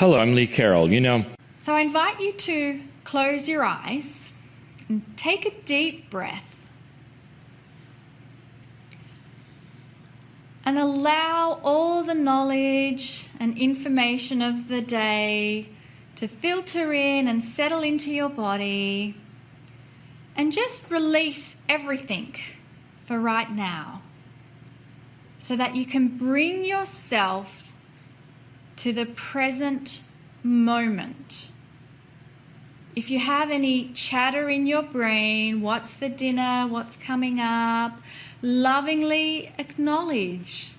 Hello, I'm Lee Carroll. So I invite you to close your eyes and take a deep breath and allow all the knowledge and information of the day to filter in and settle into your body, and just release everything for right now so that you can bring yourself to the present moment. If you have any chatter in your brain, what's for dinner, what's coming up, lovingly acknowledge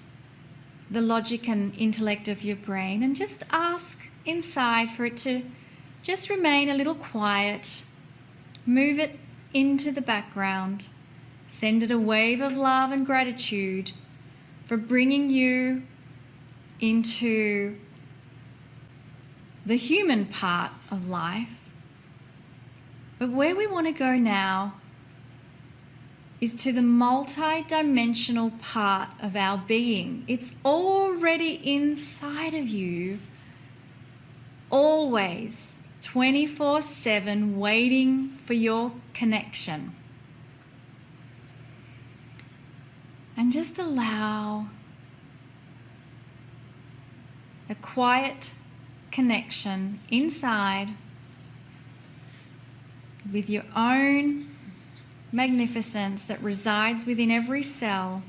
the logic and intellect of your brain and just ask inside for it to just remain a little quiet. Move it into the background. Send it a wave of love and gratitude for bringing you into the human part of life. But where we want to go now is to the multi-dimensional part of our being. It's already inside of you, always, 24/7, waiting for your connection. And just allow a quiet connection inside with your own magnificence that resides within every cell.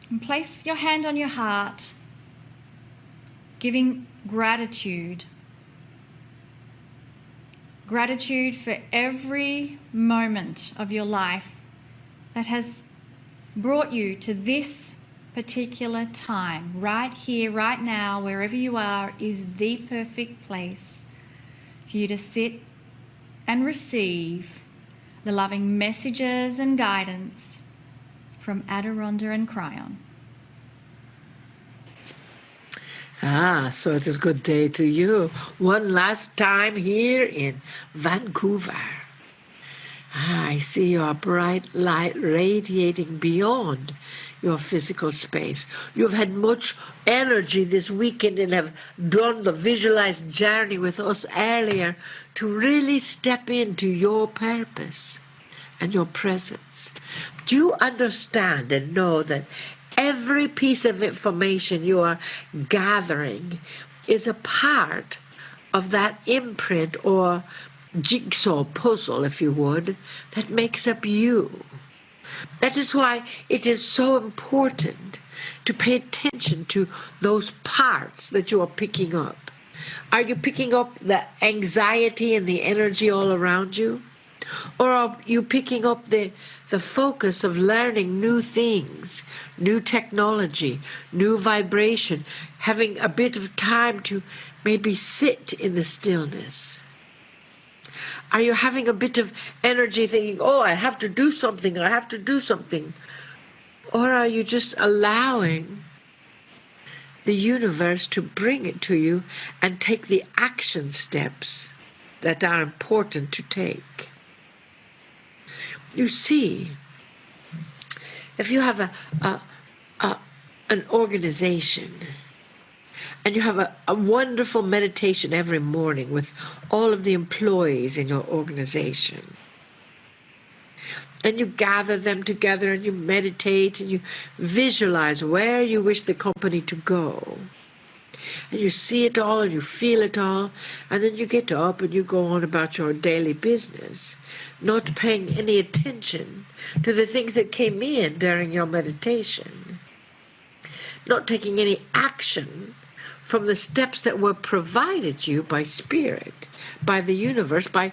And place your hand on your heart, giving gratitude. Gratitude for every moment of your life that has brought you to this particular time. Right here, right now, wherever you are, is the perfect place for you to sit and receive the loving messages and guidance from Adironda and Kryon. So it is a good day to you. One last time here in Vancouver. I see your bright light radiating beyond your physical space. You've had much energy this weekend and have done the visualized journey with us earlier to really step into your purpose and your presence. Do you understand and know that every piece of information you are gathering is a part of that imprint or jigsaw puzzle, if you would, that makes up you? That is why it is so important to pay attention to those parts that you are picking up. Are you picking up the anxiety and the energy all around you? Or are you picking up the focus of learning new things, new technology, new vibration, having a bit of time to maybe sit in the stillness? Are you having a bit of energy thinking, oh, I have to do something, I have to do something? Or are you just allowing the universe to bring it to you and take the action steps that are important to take? You see, if you have an organization and you have a wonderful meditation every morning with all of the employees in your organization, and you gather them together and you meditate and you visualize where you wish the company to go, and you see it all and you feel it all, and then you get up and you go on about your daily business, not paying any attention to the things that came in during your meditation, not taking any action from the steps that were provided you by Spirit, by the universe, by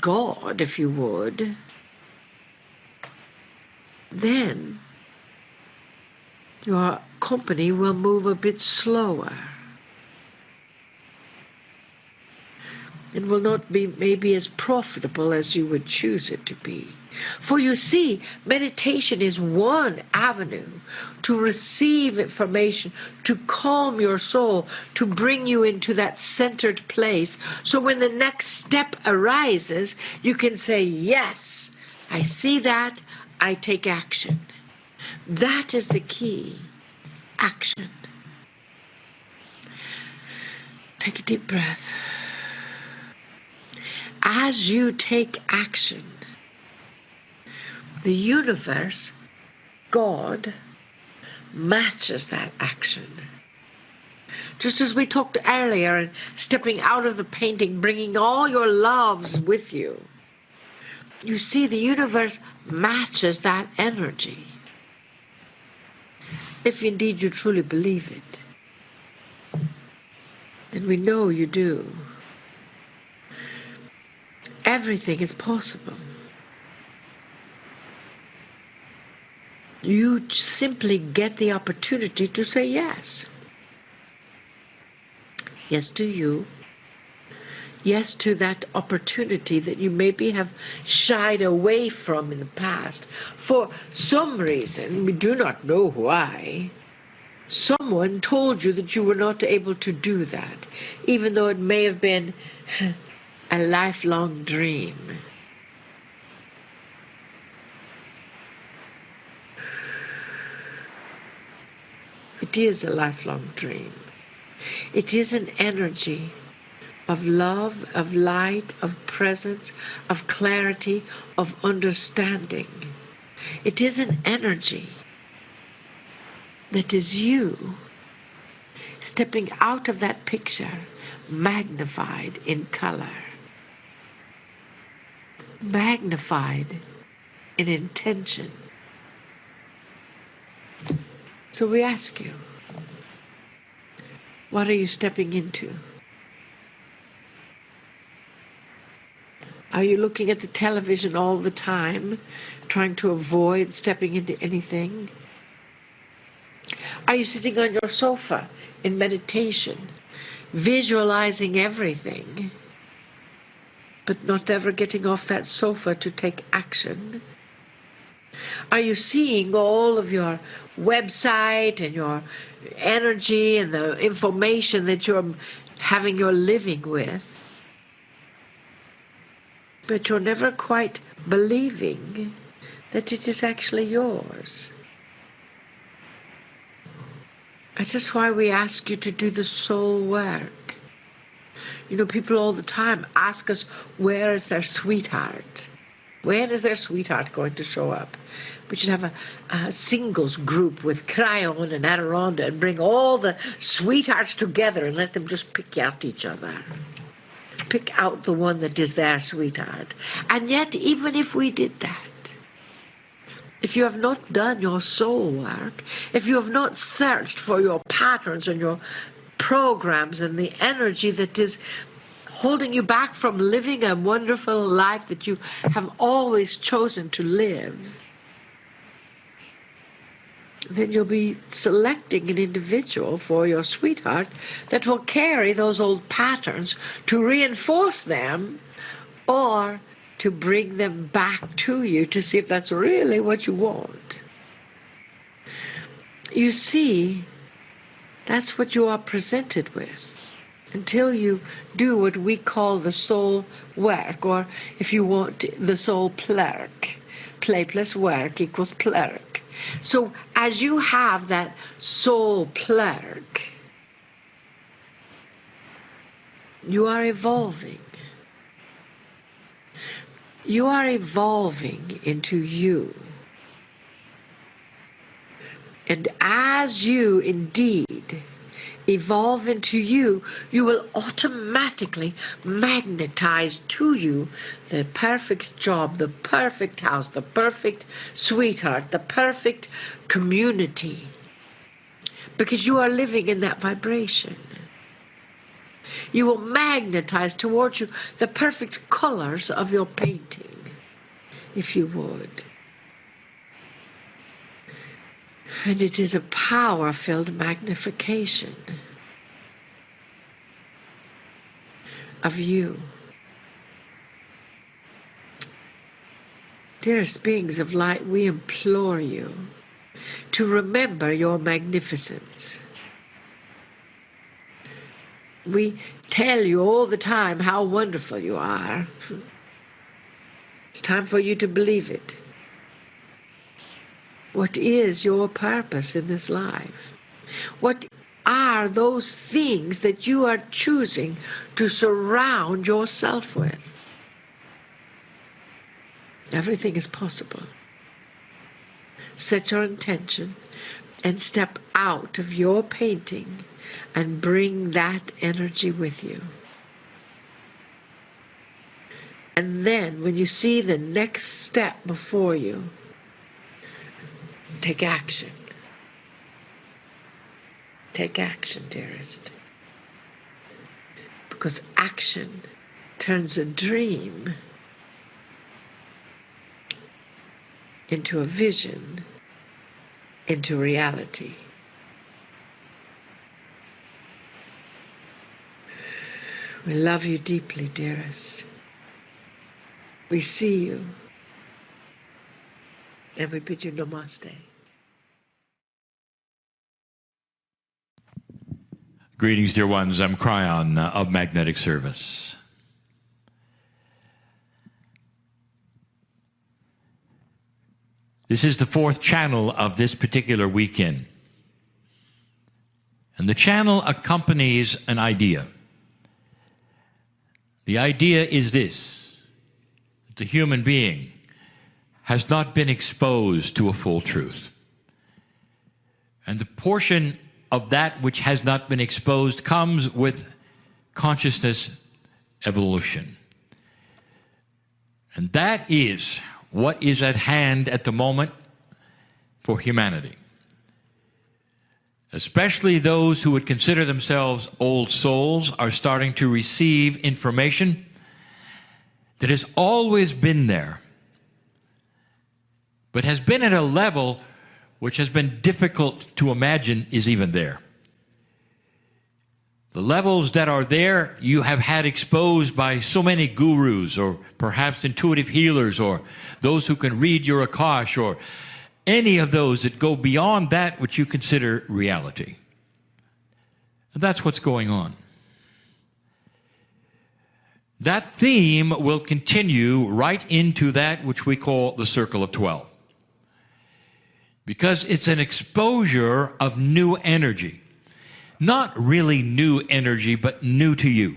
God, if you would, then your company will move a bit slower and will not be maybe as profitable as you would choose it to be. For you see, meditation is one avenue to receive information, to calm your soul, to bring you into that centered place. So when the next step arises, you can say, yes, I see that, I take action. That is the key. action. Take a deep breath. As you take action, the universe, God, matches that action. Just as we talked earlier, and stepping out of the painting, bringing all your loves with you, you see the universe matches that energy. If indeed you truly believe it. And we know you do. Everything is possible. You simply get the opportunity to say yes. Yes to you. Yes to that opportunity that you maybe have shied away from in the past. For some reason, we do not know why, someone told you that you were not able to do that, even though it may have been a lifelong dream. It is a lifelong dream. It is an energy of love, of light, of presence, of clarity, of understanding. It is an energy that is you stepping out of that picture, magnified in color, magnified in intention. So we ask you, what are you stepping into? Are you looking at the television all the time, trying to avoid stepping into anything? Are you sitting on your sofa in meditation, visualizing everything, but not ever getting off that sofa to take action? Are you seeing all of your website and your energy and the information that you're having your living with, but you're never quite believing that it is actually yours? That is why we ask you to do the soul work. You know, people all the time ask us, where is their sweetheart? When is their sweetheart going to show up? We should have a singles group with Kryon and Adironda and bring all the sweethearts together and let them just pick out each other. Pick out the one that is their sweetheart. And yet, even if we did that, if you have not done your soul work, if you have not searched for your patterns and your programs and the energy that is holding you back from living a wonderful life that you have always chosen to live, then you'll be selecting an individual for your sweetheart that will carry those old patterns to reinforce them or to bring them back to you to see if that's really what you want. You see, that's what you are presented with until you do what we call the soul work, or if you want, the soul plurk. Play plus work equals plurk. So as you have that soul plurk, you are evolving. You are evolving into you. And as you indeed evolve into you, you will automatically magnetize to you the perfect job, the perfect house, the perfect sweetheart, the perfect community, because you are living in that vibration. You will magnetize towards you the perfect colors of your painting, if you would. And it is a power-filled magnification of you. Dearest beings of light, we implore you to remember your magnificence. We tell you all the time how wonderful you are. It's time for you to believe it. What is your purpose in this life? What are those things that you are choosing to surround yourself with? Everything is possible. Set your intention and step out of your painting and bring that energy with you. And then when you see the next step before you, take action. Take action, dearest. Because action turns a dream into a vision, into reality. We love you deeply, dearest. We see you, and we bid you namaste. Greetings, dear ones. I'm Kryon of Magnetic Service. This is the fourth channel of this particular weekend. And the channel accompanies an idea. The idea is this: that the human being has not been exposed to a full truth. And the portion of that which has not been exposed comes with consciousness evolution. And that is what is at hand at the moment for humanity. Especially those who would consider themselves old souls are starting to receive information that has always been there, but has been at a level which has been difficult to imagine is even there. The levels that are there, you have had exposed by so many gurus, or perhaps intuitive healers, or those who can read your Akash, or any of those that go beyond that which you consider reality. And that's what's going on. That theme will continue right into that which we call the Circle of 12. Because it's an exposure of new energy. Not really new energy, but new to you.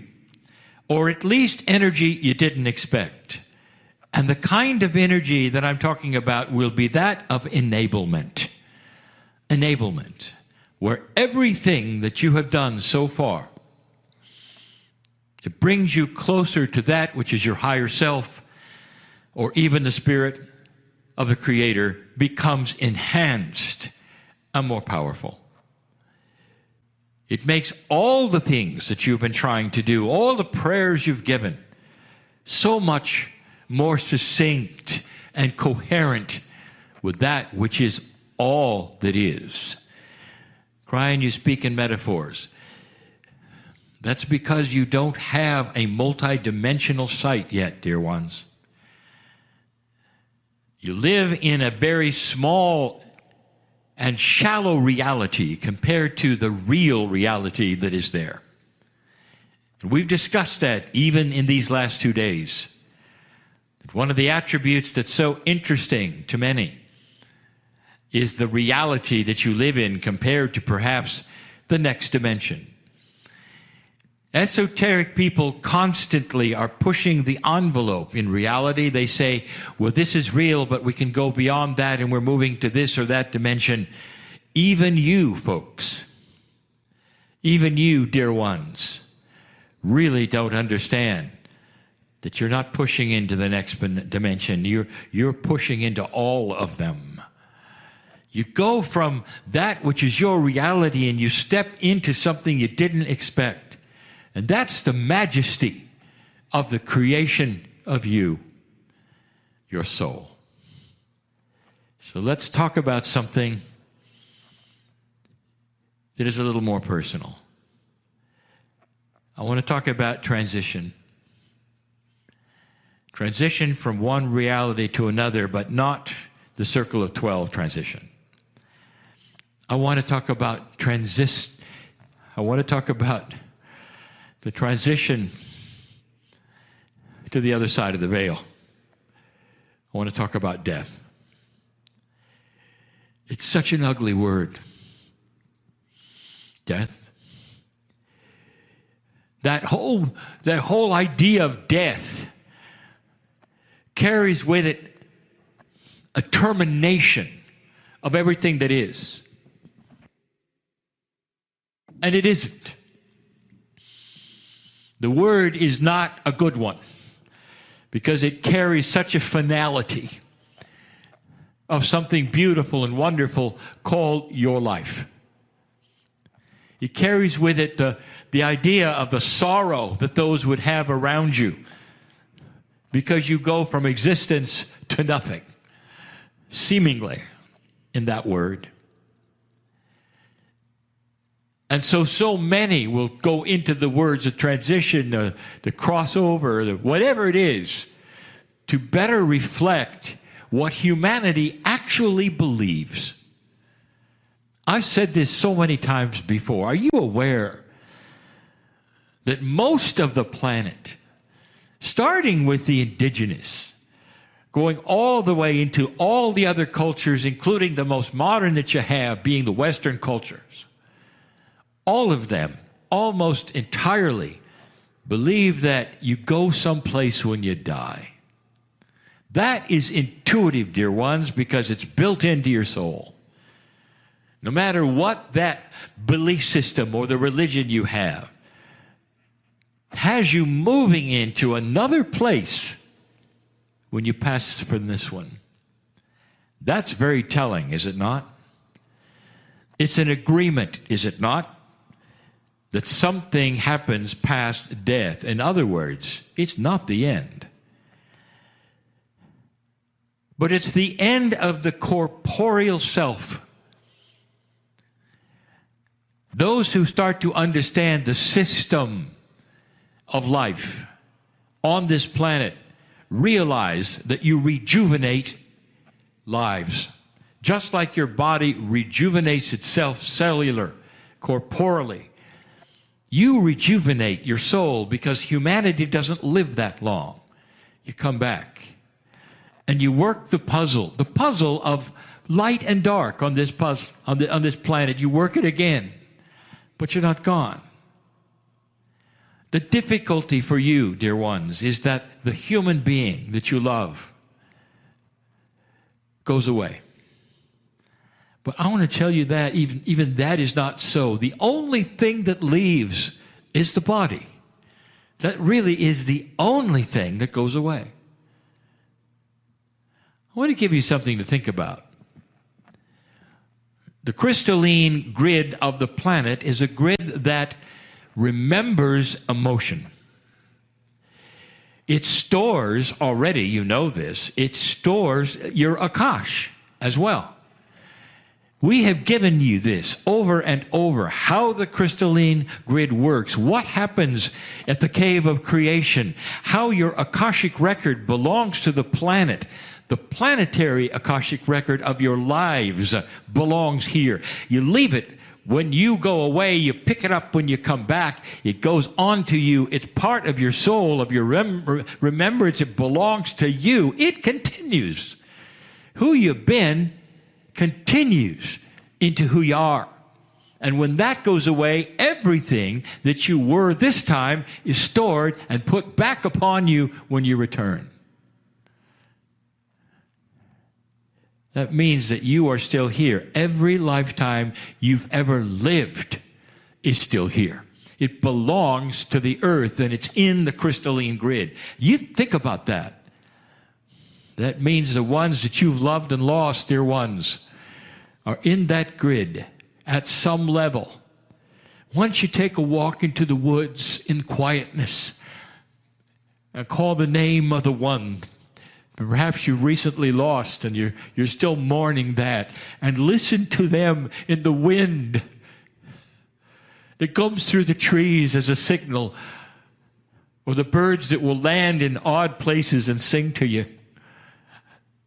Or at least energy you didn't expect. And the kind of energy that I'm talking about will be that of enablement. Enablement. Where everything that you have done so far, it brings you closer to that which is your higher self, or even the spirit of the Creator, becomes enhanced and more powerful. It makes all the things that you've been trying to do, all the prayers you've given, so much more succinct and coherent with that which is all that is. Kryon, you speak in metaphors. That's because you don't have a multi-dimensional sight yet, dear ones. You live in a very small and shallow reality compared to the real reality that is there. And we've discussed that even in these last 2 days. One of the attributes that's so interesting to many is the reality that you live in compared to perhaps the next dimension. Esoteric people constantly are pushing the envelope. In reality, they say, well, this is real, but we can go beyond that and we're moving to this or that dimension. Even you, folks, even you, dear ones, really don't understand that you're not pushing into the next dimension. You're pushing into all of them. You go from that which is your reality and you step into something you didn't expect. And that's the majesty of the creation of you, your soul. So let's talk about something that is a little more personal. I want to talk about transition. Transition from one reality to another, but not the Circle of 12 transition. I want to talk about I want to talk about the transition to the other side of the veil. I want to talk about death. It's such an ugly word. death. That whole idea of death carries with it a termination of everything that is. And it isn't. The word is not a good one because it carries such a finality of something beautiful and wonderful called your life. It carries with it the idea of the sorrow that those would have around you because you go from existence to nothing, seemingly, in that word. And so many will go into the words of transition, the crossover, whatever it is, to better reflect what humanity actually believes. I've said this so many times before. Are you aware that most of the planet, starting with the indigenous, going all the way into all the other cultures, including the most modern that you have, being the Western cultures, all of them, almost entirely, believe that you go someplace when you die. That is intuitive, dear ones, because it's built into your soul. No matter what that belief system or the religion you have has you moving into another place when you pass from this one. That's very telling, is it not? It's an agreement, is it not? That something happens past death. In other words, it's not the end. But it's the end of the corporeal self. Those who start to understand the system of life on this planet realize that you rejuvenate lives. Just like your body rejuvenates itself corporally. You rejuvenate your soul because humanity doesn't live that long. You come back and you work the puzzle of light and dark on this puzzle, on this planet. You work it again, but you're not gone. The difficulty for you, dear ones, is that the human being that you love goes away. But I want to tell you that even that is not so. The only thing that leaves is the body. That really is the only thing that goes away. I want to give you something to think about. The crystalline grid of the planet is a grid that remembers emotion. It stores already, you know this, it stores your Akash as well. We have given you this over and over, how the crystalline grid works, what happens at the cave of creation, how your Akashic record belongs to the planet. The planetary Akashic record of your lives belongs here. You leave it when you go away, you pick it up when you come back. It goes on to you. It's part of your soul, of your remembrance. It belongs to you. It continues. Who you've been continues into who you are. And when that goes away, everything that you were this time is stored and put back upon you when you return. That means that you are still here. Every lifetime you've ever lived is still here. It belongs to the earth and it's in the crystalline grid. You think about that. That means the ones that you've loved and lost, dear ones, are in that grid at some level. Once you take a walk into the woods in quietness and call the name of the one perhaps you recently lost and you're still mourning that, and listen to them in the wind that comes through the trees as a signal, or the birds that will land in odd places and sing to you.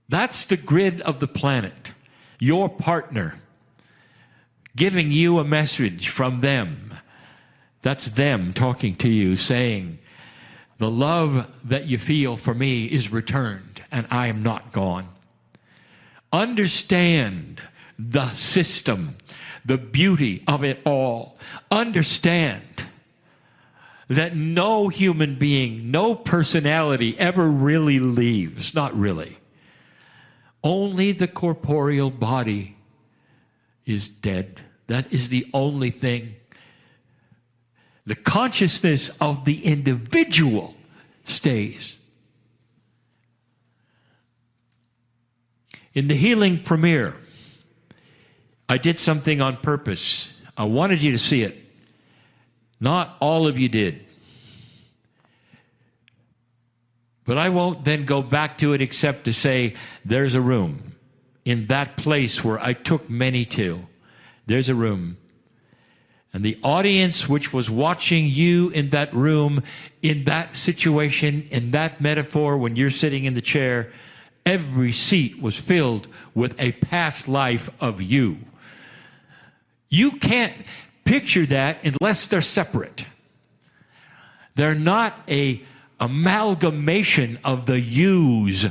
That's the grid of the planet. Your partner giving you a message from them. That's them talking to you, saying, the love that you feel for me is returned, and I am not gone. Understand the system the beauty of it all. Understand that no human being, no personality ever really leaves. Not really. Only the corporeal body is dead. That is the only thing. The consciousness of the individual stays. In the healing premiere, I did something on purpose. I wanted you to see it. Not all of you did. But I won't then go back to it except to say, there's a room. In that place where I took many to, there's a room. And the audience which was watching you in that room, in that situation, in that metaphor, when you're sitting in the chair, every seat was filled with a past life of you. You can't picture that unless they're separate. They're not a amalgamation of the yous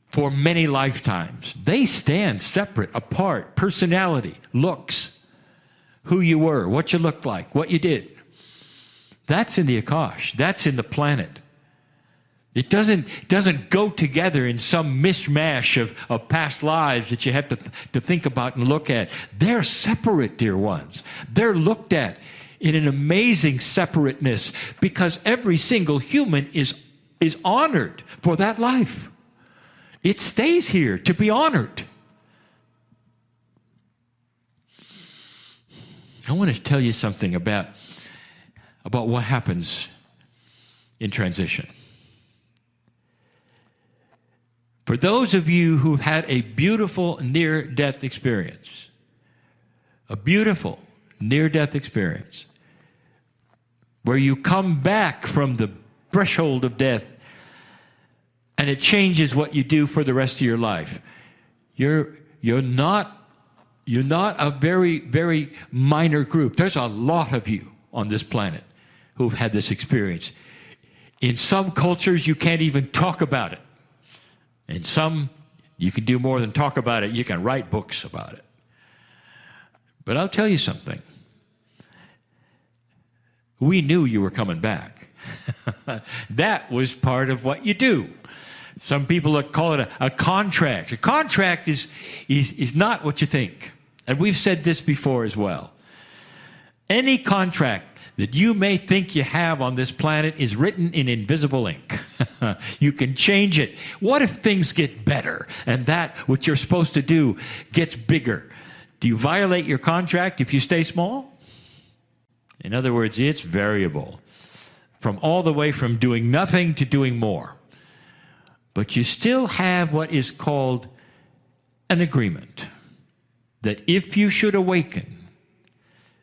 for many lifetimes. They stand separate, apart, personality, looks, who you were, what you looked like, what you did. That's in the Akash. That's in the planet. It doesn't go together in some mishmash of past lives that you have to think about and look at. They're separate, dear ones. They're looked at in an amazing separateness because every single human is honored for that life. It stays here to be honored. I want to tell you something about what happens in transition. For those of you who've had a beautiful near-death experience, a beautiful near-death experience, where you come back from the threshold of death and it changes what you do for the rest of your life, you're not a very, very minor group. There's a lot of you on this planet who've had this experience. In some cultures, you can't even talk about it. In some, you can do more than talk about it. You can write books about it. But I'll tell you something. We knew you were coming back. That was part of what you do. Some people call it a contract. A contract is not what you think. And we've said this before as well. Any contract that you may think you have on this planet is written in invisible ink. You can change it. What if things get better and that what you're supposed to do gets bigger? Do you violate your contract if you stay small? In other words, it's variable from all the way from doing nothing to doing more. But you still have what is called an agreement that if you should awaken,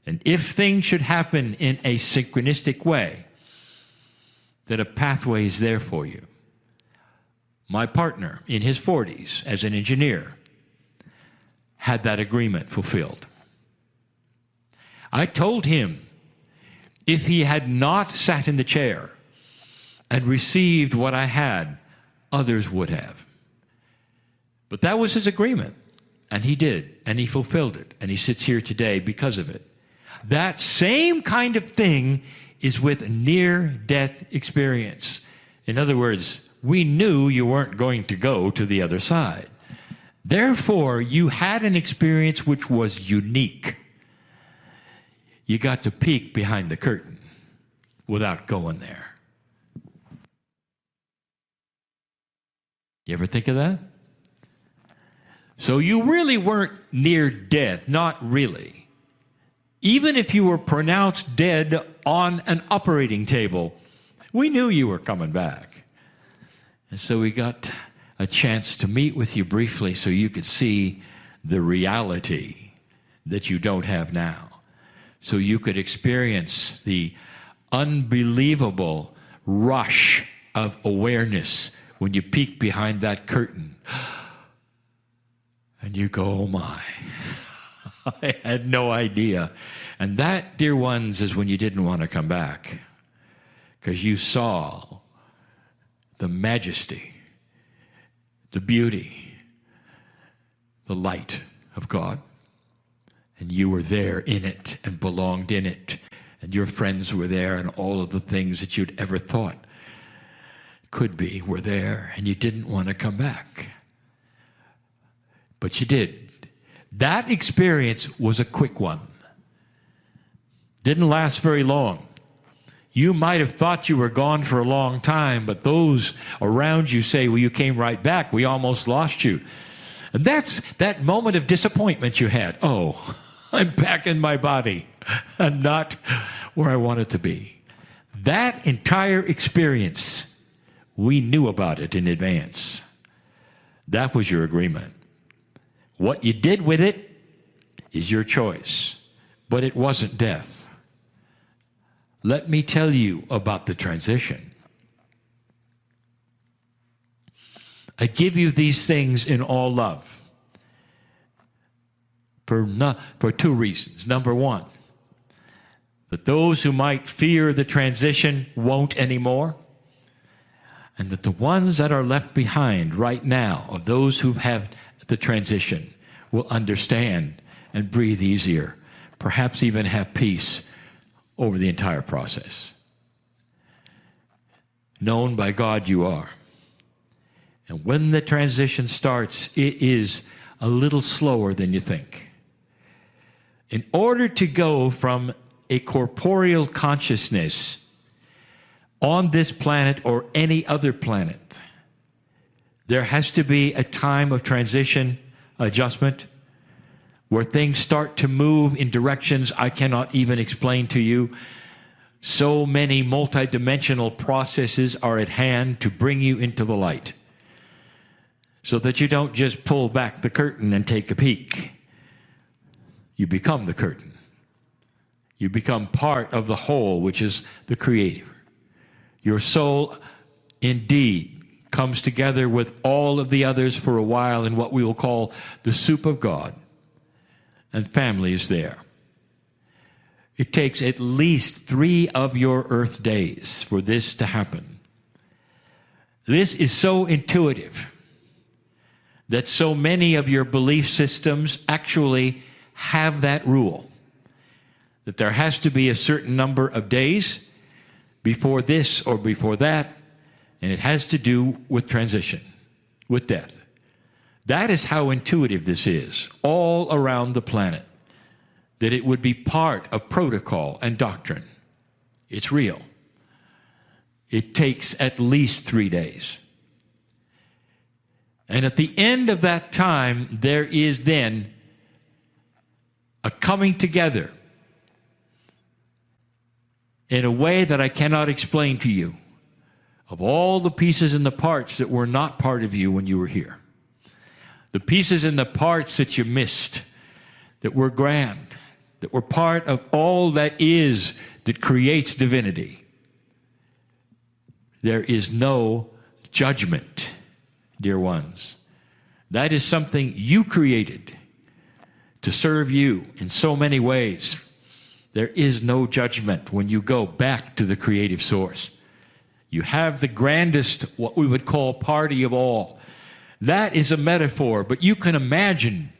and if things should happen in a synchronistic way, that a pathway is there for you. My partner in his 40s as an engineer had that agreement fulfilled. I told him if he had not sat in the chair and received what I had, others would have. But that was his agreement, and he did, and he fulfilled it, and he sits here today because of it. That same kind of thing is with near-death experience. In other words, we knew you weren't going to go to the other side. Therefore, you had an experience which was unique. You got to peek behind the curtain without going there. You ever think of that? So you really weren't near death, not really. Even if you were pronounced dead on an operating table, we knew you were coming back. And so we got a chance to meet with you briefly so you could see the reality that you don't have now. So you could experience the unbelievable rush of awareness when you peek behind that curtain. And you go, oh my. I had no idea. And that, dear ones, is when you didn't want to come back. Because you saw the majesty, the beauty, the light of God. And you were there in it and belonged in it. And your friends were there, and all of the things that you'd ever thought could be were there, and you didn't want to come back. But you did. That experience was a quick one. Didn't last very long. You might have thought you were gone for a long time, but those around you say, well, you came right back. We almost lost you. And that's that moment of disappointment you had. Oh, I'm back in my body and not where I wanted to be. That entire experience, we knew about it in advance. That was your agreement. What you did with it is your choice, but it wasn't death. Let me tell you about the transition. I give you these things in all love for two reasons. Number one, that those who might fear the transition won't anymore, and that the ones that are left behind right now, of those who have the transition, will understand and breathe easier, perhaps even have peace over the entire process. Known by God you are. And when the transition starts, it is a little slower than you think. In order to go from a corporeal consciousness on this planet or any other planet, there has to be a time of transition, adjustment, where things start to move in directions I cannot even explain to you. So many multidimensional processes are at hand to bring you into the light, so that you don't just pull back the curtain and take a peek. You become the curtain. You become part of the whole, which is the Creator. Your soul indeed comes together with all of the others for a while in what we will call the soup of God. And family is there. It takes at least 3 of your earth days for this to happen. This is so intuitive that so many of your belief systems actually have that rule, that there has to be a certain number of days before this or before that, and it has to do with transition, with death. That is how intuitive this is, all around the planet, that it would be part of protocol and doctrine. It's real. It takes at least 3 days. And at the end of that time, there is then a coming together in a way that I cannot explain to you, of all the pieces and the parts that were not part of you when you were here. The pieces and the parts that you missed, that were grand, that were part of all that is, that creates divinity. There is no judgment, dear ones. That is something you created to serve you in so many ways. There is no judgment when you go back to the creative source. You have the grandest, what we would call, party of all. That is a metaphor, but you can imagine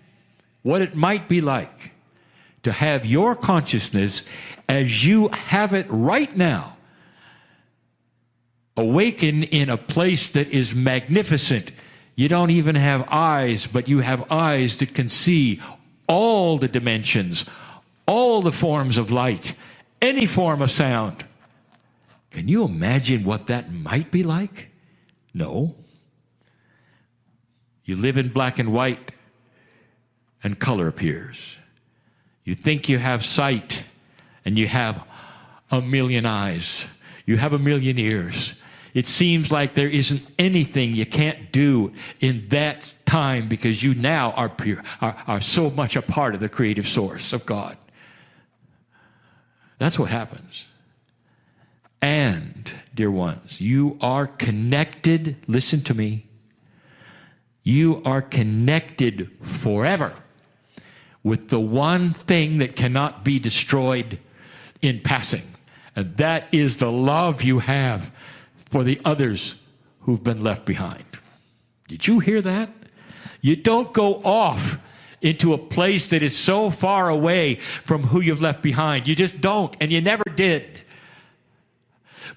what it might be like to have your consciousness as you have it right now awaken in a place that is magnificent. You don't even have eyes, but you have eyes that can see all the dimensions, all the forms of light, any form of sound. Can you imagine what that might be like? No. You live in black and white, and color appears. You think you have sight, and you have a million eyes. You have a million ears. It seems like there isn't anything you can't do in that time, because you now are so much a part of the creative source of God. That's what happens. And, dear ones, you are connected, listen to me, you are connected forever with the one thing that cannot be destroyed in passing. And that is the love you have for the others who've been left behind. Did you hear that? You don't go off into a place that is so far away from who you've left behind. You just don't, and you never did.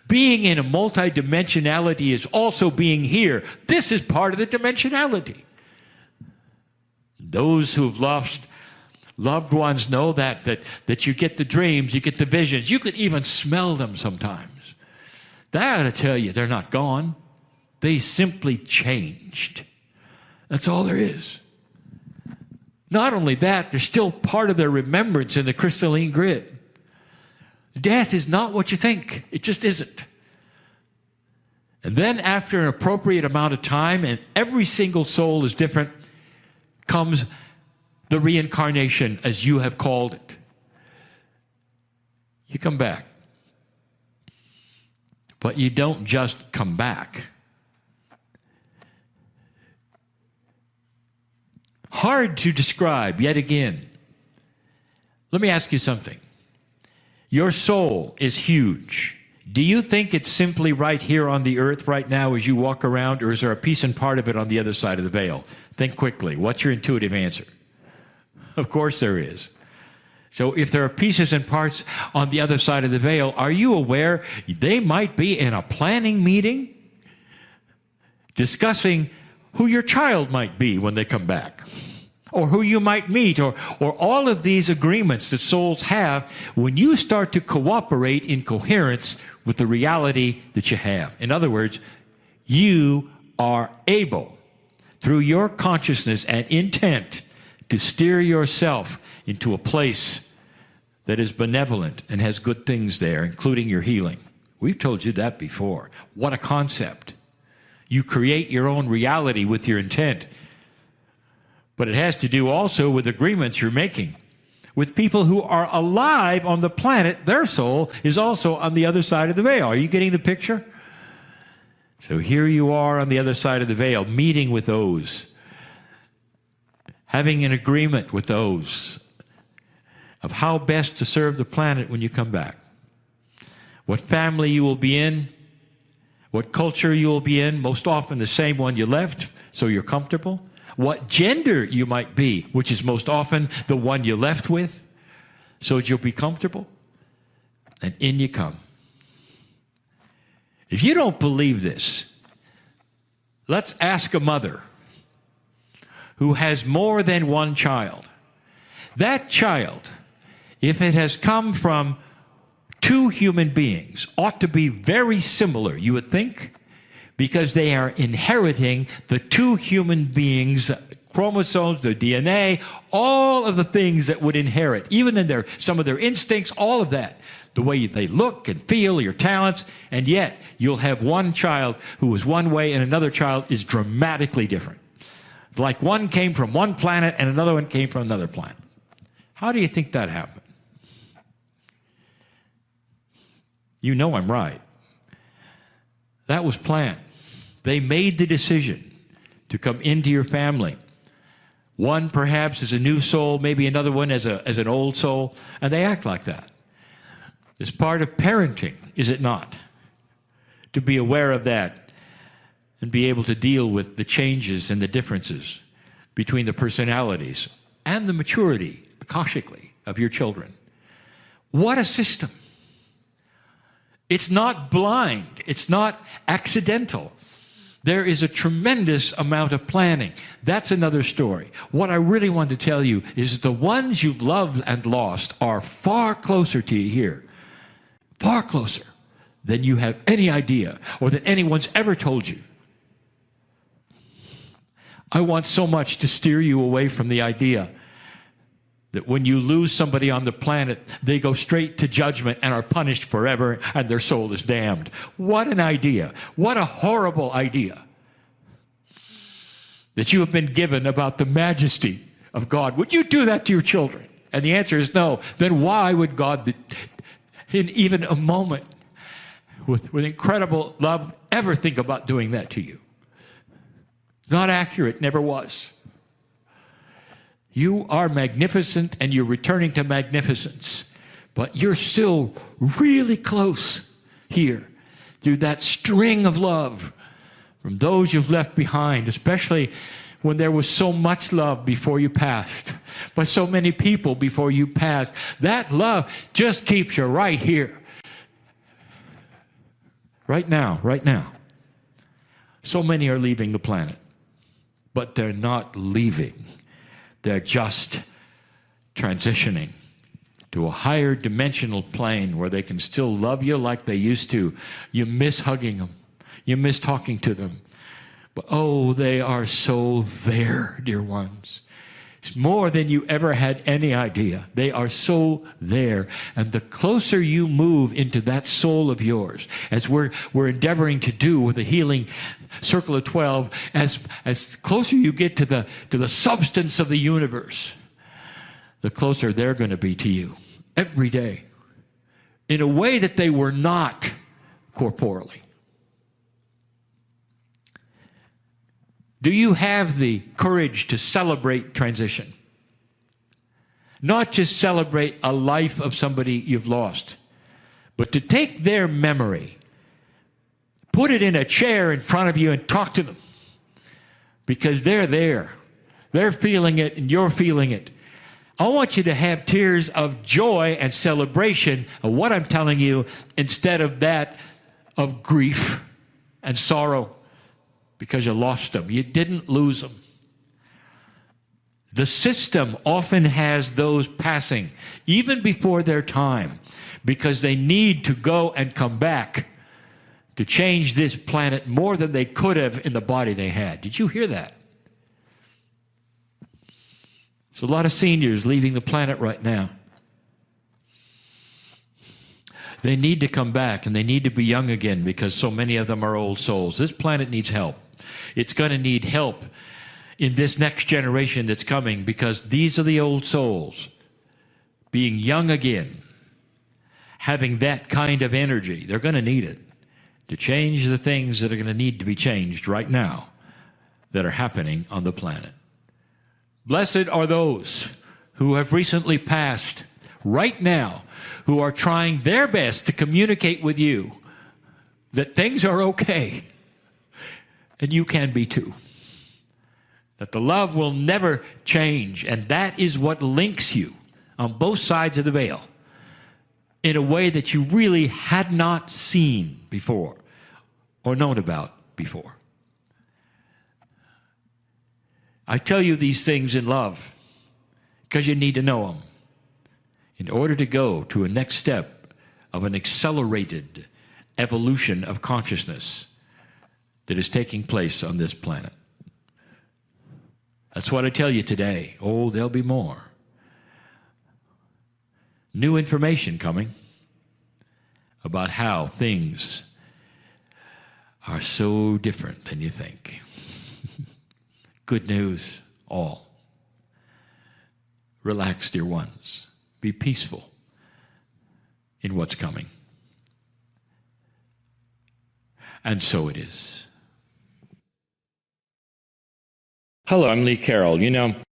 Being in a multidimensionality is also being here. This is part of the dimensionality. Those who've lost loved ones know that you get the dreams, you get the visions. You could even smell them sometimes. That ought to tell you they're not gone. They simply changed. That's all there is. Not only that, they're still part of their remembrance in the crystalline grid. Death is not what you think. It just isn't. And then after an appropriate amount of time, and every single soul is different, comes the reincarnation, as you have called it. You come back. But you don't just come back. Hard to describe yet again. Let me ask you something. Your soul is huge. Do you think it's simply right here on the earth right now as you walk around, or is there a piece and part of it on the other side of the veil? Think quickly. What's your intuitive answer? Of course there is. So if there are pieces and parts on the other side of the veil, are you aware they might be in a planning meeting discussing who your child might be when they come back? Or who you might meet, or all of these agreements that souls have when you start to cooperate in coherence with the reality that you have. In other words, you are able, through your consciousness and intent, to steer yourself into a place that is benevolent and has good things there, including your healing. We've told you that before. What a concept. You create your own reality with your intent. But it has to do also with agreements you're making with people who are alive on the planet. Their soul is also on the other side of the veil. Are you getting the picture? So here you are on the other side of the veil, meeting with those, having an agreement with those of how best to serve the planet when you come back. What family you will be in, what culture you will be in, most often the same one you left, so you're comfortable. What gender you might be, which is most often the one you left with, so that you'll be comfortable. And in you come. If you don't believe this, let's ask a mother who has more than one child. That child, if it has come from two human beings, ought to be very similar, you would think, because they are inheriting the two human beings' chromosomes, their DNA, all of the things that would inherit, even in some of their instincts, all of that, the way they look and feel, your talents, and yet you'll have one child who is one way and another child is dramatically different. Like one came from one planet and another one came from another planet. How do you think that happened? You know I'm right. That was planned. They made the decision to come into your family. One perhaps as a new soul, maybe another one as an old soul, and they act like that. It's part of parenting, is it not? To be aware of that and be able to deal with the changes and the differences between the personalities and the maturity, akashically, of your children. What a system. It's not blind. It's not accidental. There is a tremendous amount of planning. That's another story. What I really want to tell you is the ones you've loved and lost are far closer to you here. Far closer than you have any idea or that anyone's ever told you. I want so much to steer you away from the idea that when you lose somebody on the planet, they go straight to judgment and are punished forever and their soul is damned. What an idea. What a horrible idea that you have been given about the majesty of God. Would you do that to your children? And the answer is no. Then why would God, in even a moment, with incredible love, ever think about doing that to you? Not accurate, never was. You are magnificent and you're returning to magnificence, but you're still really close here through that string of love from those you've left behind, especially when there was so much love before you passed, by so many people before you passed. That love just keeps you right here. Right now, right now. So many are leaving the planet, but they're not leaving. They're just transitioning to a higher dimensional plane where they can still love you like they used to. You miss hugging them. You miss talking to them. But oh, they are so there, dear ones. It's more than you ever had any idea. They are so there. And the closer you move into that soul of yours, as we're endeavoring to do with the healing circle of 12, as closer you get to the substance of the universe, the closer they're going to be to you every day in a way that they were not corporally. Do you have the courage to celebrate transition? Not just celebrate a life of somebody you've lost, but to take their memory, put it in a chair in front of you and talk to them. Because they're there. They're feeling it and you're feeling it. I want you to have tears of joy and celebration of what I'm telling you instead of that of grief and sorrow. Because you lost them. You didn't lose them. The system often has those passing, even before their time, because they need to go and come back to change this planet more than they could have in the body they had. Did you hear that? There's a lot of seniors leaving the planet right now. They need to come back, and they need to be young again because so many of them are old souls. This planet needs help. It's going to need help in this next generation that's coming because these are the old souls being young again, having that kind of energy. They're going to need it to change the things that are going to need to be changed right now that are happening on the planet. Blessed are those who have recently passed right now, who are trying their best to communicate with you that things are okay. And you can be too. That the love will never change. And that is what links you on both sides of the veil in a way that you really had not seen before or known about before. I tell you these things in love because you need to know them in order to go to a next step of an accelerated evolution of consciousness that is taking place on this planet. That's what I tell you today. Oh, there'll be more. New information coming about how things are so different than you think. Good news, all. Relax, dear ones. Be peaceful in what's coming. And so it is. Hello, I'm Lee Carroll. You know,